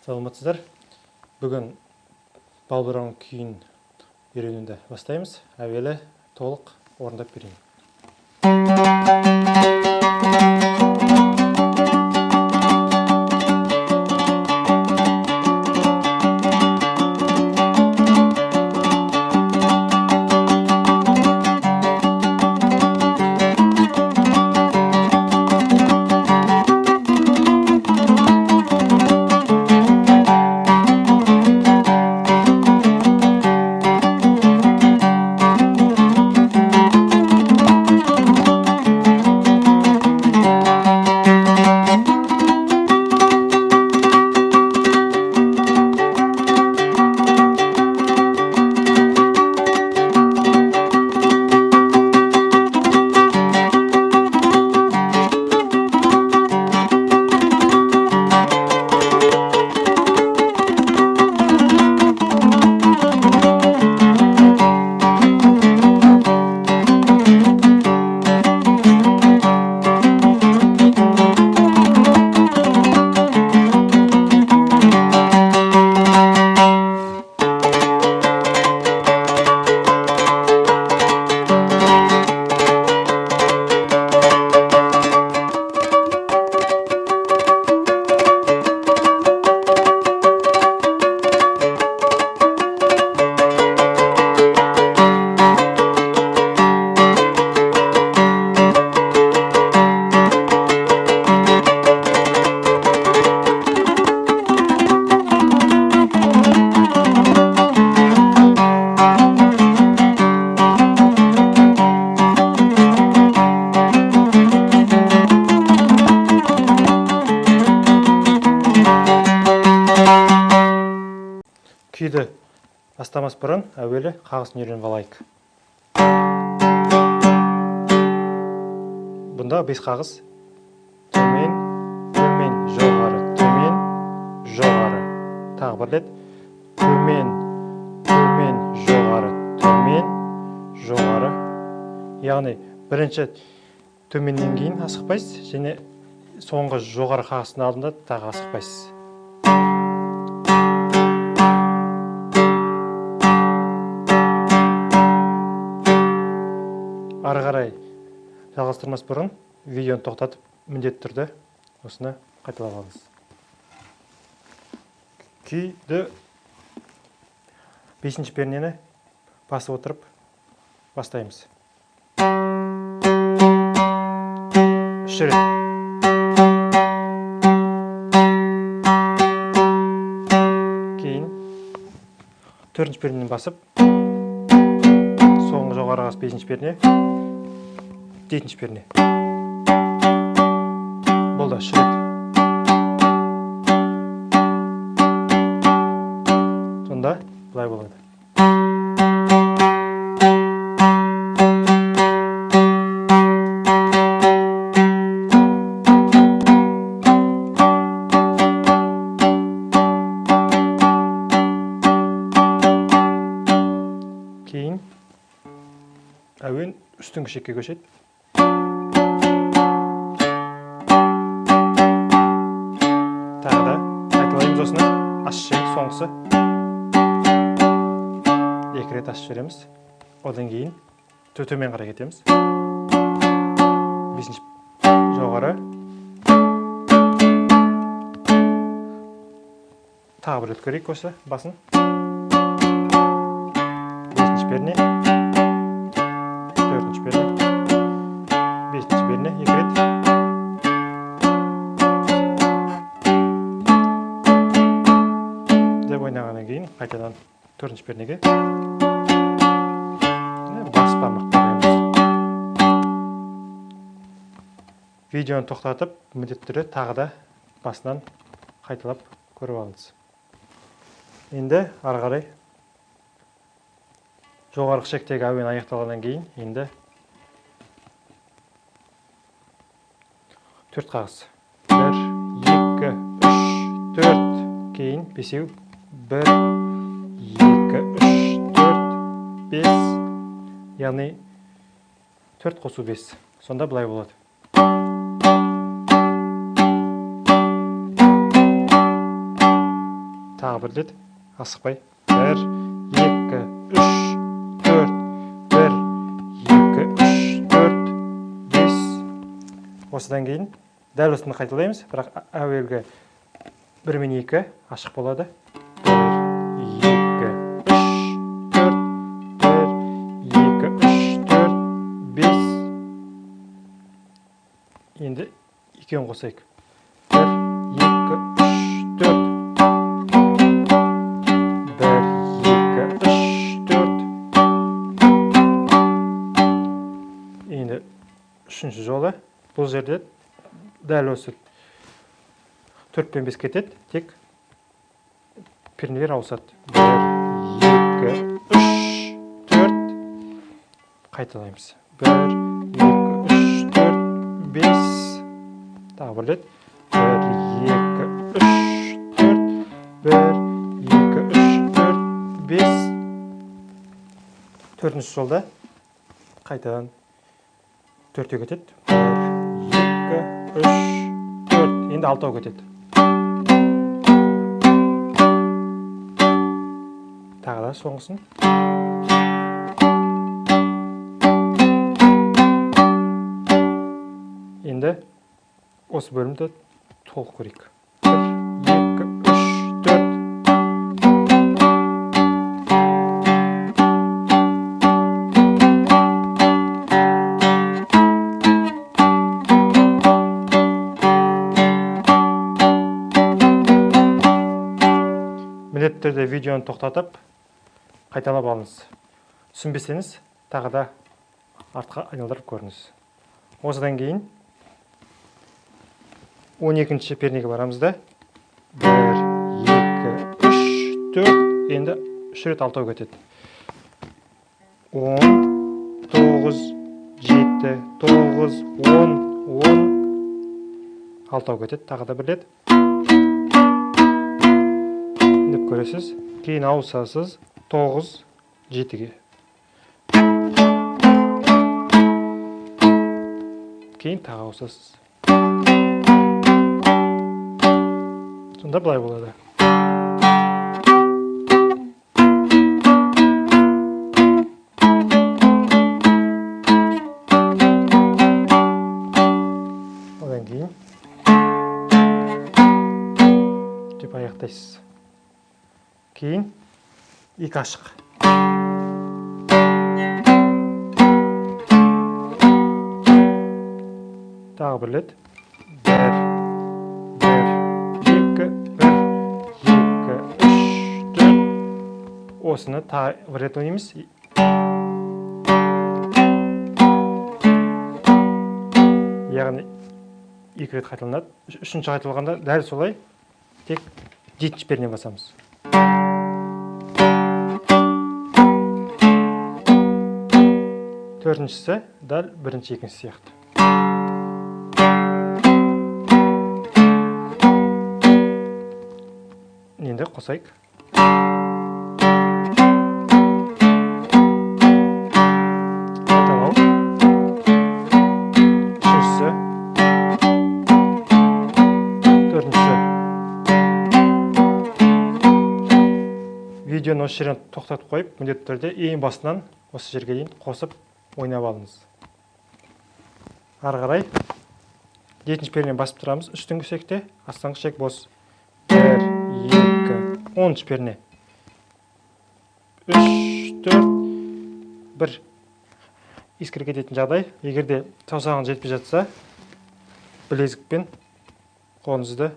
Саламатсыздар. Бүгін балбырауын күйін үйренуді бастаймыз. Әуелі толық орындап берейін. Күйді бастамас бұрын әуелі қағысын үйреніп алайық. Бұнда 5 қағыз. Төмен, төмен, жоғары, төмен, жоғары. Тағы бір рет. Төмен, төмен, жоғары, төмен, жоғары. Яғни бірінші төменнен кейін асықпайсыз, және соңғы жоғары қағыстың алдында тағы асықпайсыз. Ары қарай жалғастырмас бұрын видеоны тоқтатып, міндетті түрде осыны қайталап алыңыз. Күйді 5-ші пернені басып отырып бастаймыз. 3 рет. Кейін 4-ші пернені басып, соңғы жоғары қағыс 5-ші перне, 7-ші перне. Болды, 3 рет. Сонда бұлай болады. Кейін әуен үстіңгі шекке көшеді. Тағы да қайталаймыз осыны. Ашып жіберейік, соңғысы. 2 рет ашып жібереміз. Одан кейін төмен қарай кетеміз. 5-ші жоғары. Тағы бір рет көрейік осы басын. 5-ші перне. 4-ші перне. 5-ші перне. 2 рет. Деп ойнағаннан кейін қайтадан 4-ші пернеге бас бармақ қоймаймыз. Видеоны тоқтатып, міндетті түрде тағы да басынан қайталап көріп алыңыз. Енді ары қарай жоғарғы шектегі әуен аяқталғаннан кейін енді 4 қағыз. 1, 2, 3, 4. Кейін 5-еу. 1, 2, 3, 4, 5. Яғни 4 қосу 5. Сонда бұлай болады. тағы бір рет асықпай. 1, 2, 3, 4, 1, 2, 3, 4, 5. Осыдан кейін дәл осыны қайталаймыз, бірақ әуелгі 1 мен 2 ашық болады. 1, 2, 3, 4, 1, 2, 3, 4, 5. Енді екеуін қосайық. 1, 2, 3, 4. 1, 2, 3, 4. Енді үшінші жолы. Бұл жерде дәл осы 4 пен 5 кетеді, тек пернелер ауысады. 1, 2, 3, 4. Қайталаймыз. 1, 2, 3, 4, 5. Тағы бір рет. 1, 2, 3, 4. 1, 2, 3, 4, 5. Төртінші жолда қайтадан 4-те кетеді. 1, 2, 3, 4. Енді 6-ға кетеді. Тағы да соңғысын. Енді осы бөлімді толық көрейік. 1, 2, 3, 4. Міндетті түрде видеоны тоқтатып, қайталап алыңыз. Түсінбесеңіз, тағы да артқа айналдырып көріңіз. Осыдан кейін 12-ші пернеге барамыз да. 1, 2, 3, 4. Енді 3 рет 6-ға кетеді. 10, 9, 7, 9, 10, 10. 6-ға кетеді. Тағы да бір рет. Деп көресіз. Кейін ауысасыз. 9, 7-ге. Кейін тағы ауысасыз. Сонда былай болады. Одан кейін деп аяқтайсыз. Кейін 2 ашық. Тағы бір рет. 1, 2, 1, 2, 3, 4. Осыны тағы бір рет ойнаймыз. Яғни 2 рет қайталанады. Үшінші қайталағанда дәл солай, тек 7-ші перне басамыз. Төртіншісі дәл бірінші, екінші сияқты. Енді қосайық. Қайталау. Үшіншісі. Төртіншісі. Видеоны осы жерден тоқтатып қойып, міндетті түрде ең басынан осы жерге дейін қосып ойнап алыңыз. Ары қарай 7-ші пернені басып тұрамыз. 3-тің көсекте астыңғы шек бос. 1, 2, 10-ші перне. 3, 4, 1. Ескіре кететін жағдай. Егерде саусағыңыз жетпей жатса, білезікпен қолыңызды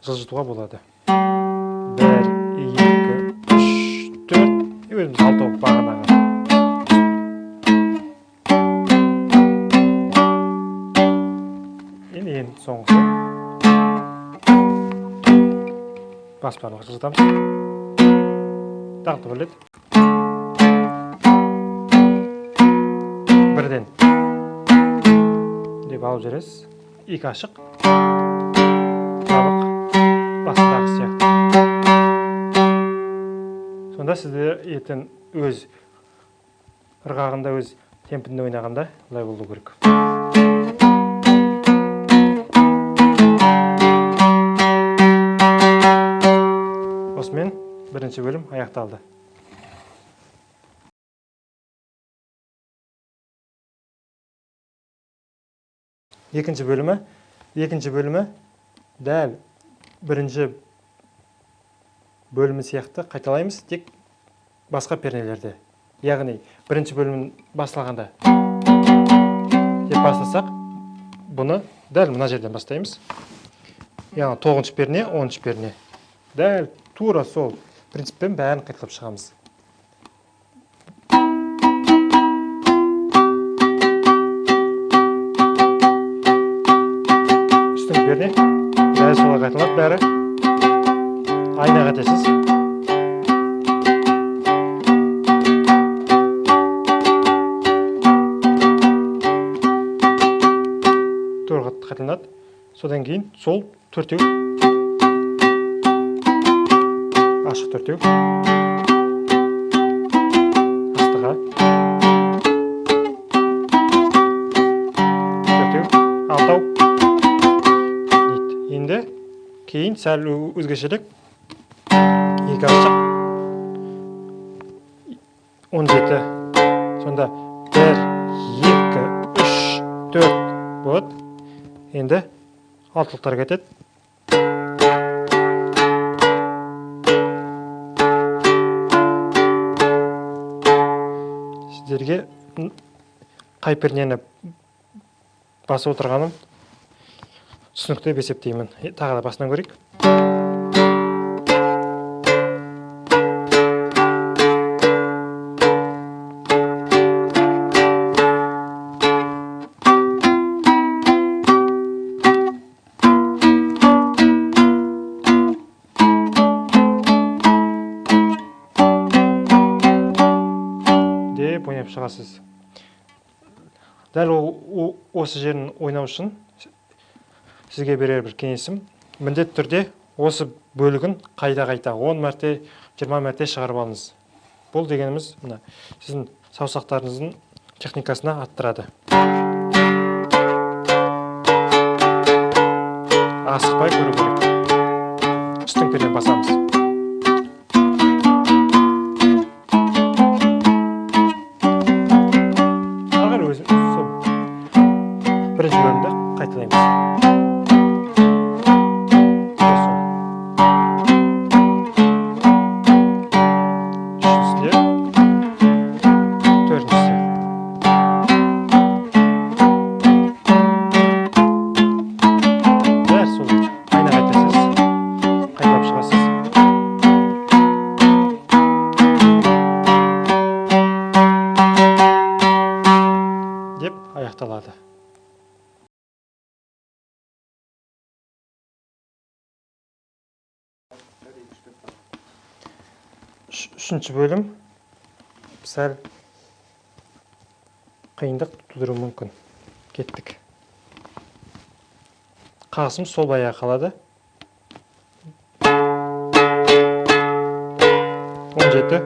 жылжытуға болады. 1, 2, 3, 4. Өзіміз 6 бағанаға. Енді соңғысы. Бас пармақ жылжытамыз. Тағы бір рет. Бірден деп алып жүресіз. 2 ашық. Жабық. Бастағы сияқты. Сонда сізде ертең өз ырғағында, өз темпінде ойнағанда бұлай болу керек. бірінші бөлім аяқталды. Екінші бөлімі дәл бірінші бөлімі сияқты қайталаймыз, тек басқа пернелерде. Яғни, бірінші бөлімін басылғанда деп бастасақ, бұны дәл мына жерден бастаймыз. Яғни, 9-шы перне, 10-шы перне. Дәл тура сол принциппен бәрін қайталап шығамыз. Үстіңгі перне, дәл солай қайталап бәрі. Айна қатесіз. Қайталанады. Содан кейін сол төртеу, ашық төртеу, астыға, төртеу, алтау дейді. Енді кейін сәл өзгешелік, екі ашық, 17, сонда 1, 2, 3, 4 болады. Енді алтылықтар кетеді. Сіздерге қай пернені басып отырғаным түсінікті деп есептеймін. Тағы да басынан көрейік. Ойнап шығасыз. Дәл осы жерін ойнау үшін сізге берер бір кеңесім. Міндетті түрде осы бөлігін қайта 10 мәрте, 20 мәрте шығарып алыңыз. Бұл дегеніміз сіздің саусақтарыңыздың техникасына арттырады. Асықпай көру керек. Үстің пернені басамыз. Бірінші бөлімді қайталаймыз. Үшіншісінде, төртіншісінде. Дәл сол айна қайтасыз, қайталап шығасыз. Деп аяқталады. Үшінші бөлім сәл қиындық тудыруы мүмкін. Кеттік. Қағысым сол баяғы қалады. 17,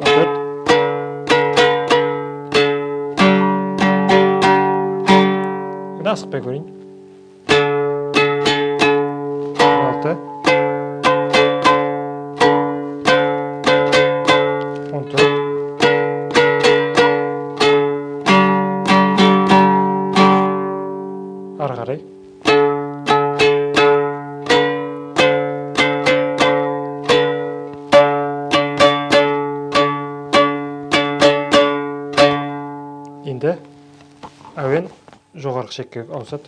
14. Асықпай көрейін. 16, 14. Ары қарай. Енді әуен жоғарғы шекке ауысады.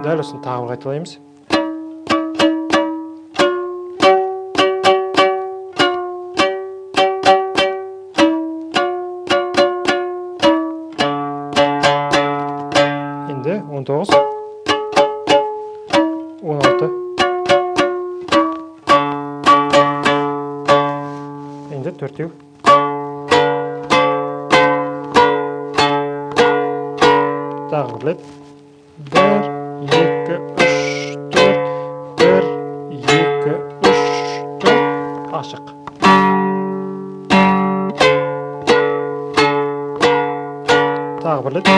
Дәл осыны тағы қайталаймыз. Енді 19, 16. Енді төртеу. Тағы бірлеп. 1, 2, 3, 4. 1, 2, 3, 4. ашық. Тағы бір рет.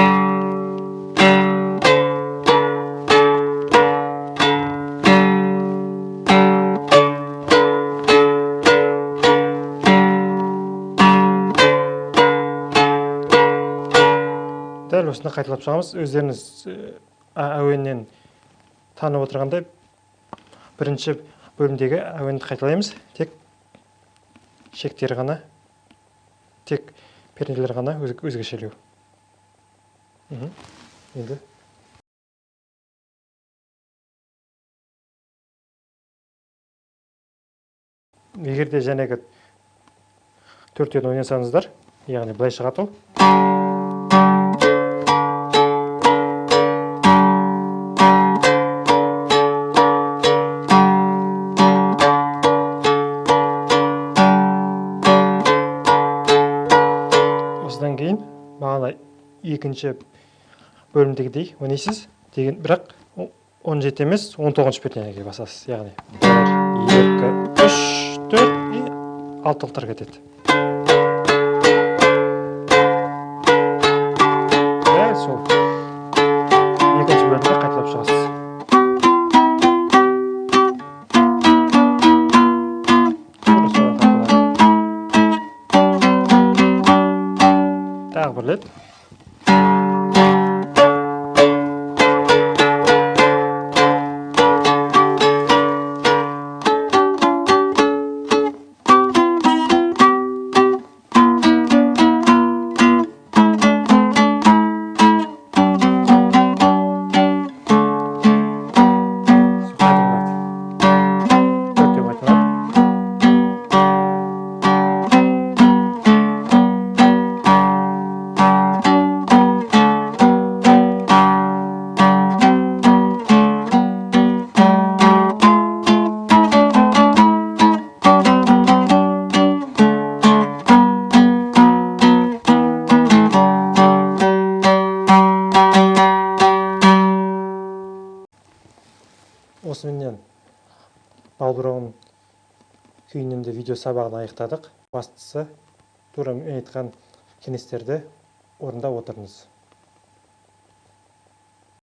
Дәл осыны қайталап шығамыз. Өздеріңіз әуеннен танып отырғандай, бірінші бөлімдегі әуенді қайталаймыз. Тек шектері ғана, тек пернелер ғана өзгешелеу. Енді егер де жәнегі төрттен ойнасаңыздар, яғни былай шығады ол. Осыдан кейін бағана екінші бөлімдегідей ойнайсыз деген, бірақ 17 емес 19 пернеге басасыз, яғни 1, 2, 3, 4 и алтылықтар кетеді. Дәл сол екінші бөлімде қайталап шығасыз. Тағы бір рет. Осыменен балбырауын күйінен де видео сабағын аяқтадық. Бастысы тура мен айтқан кеңестерді орындап отырыңыз.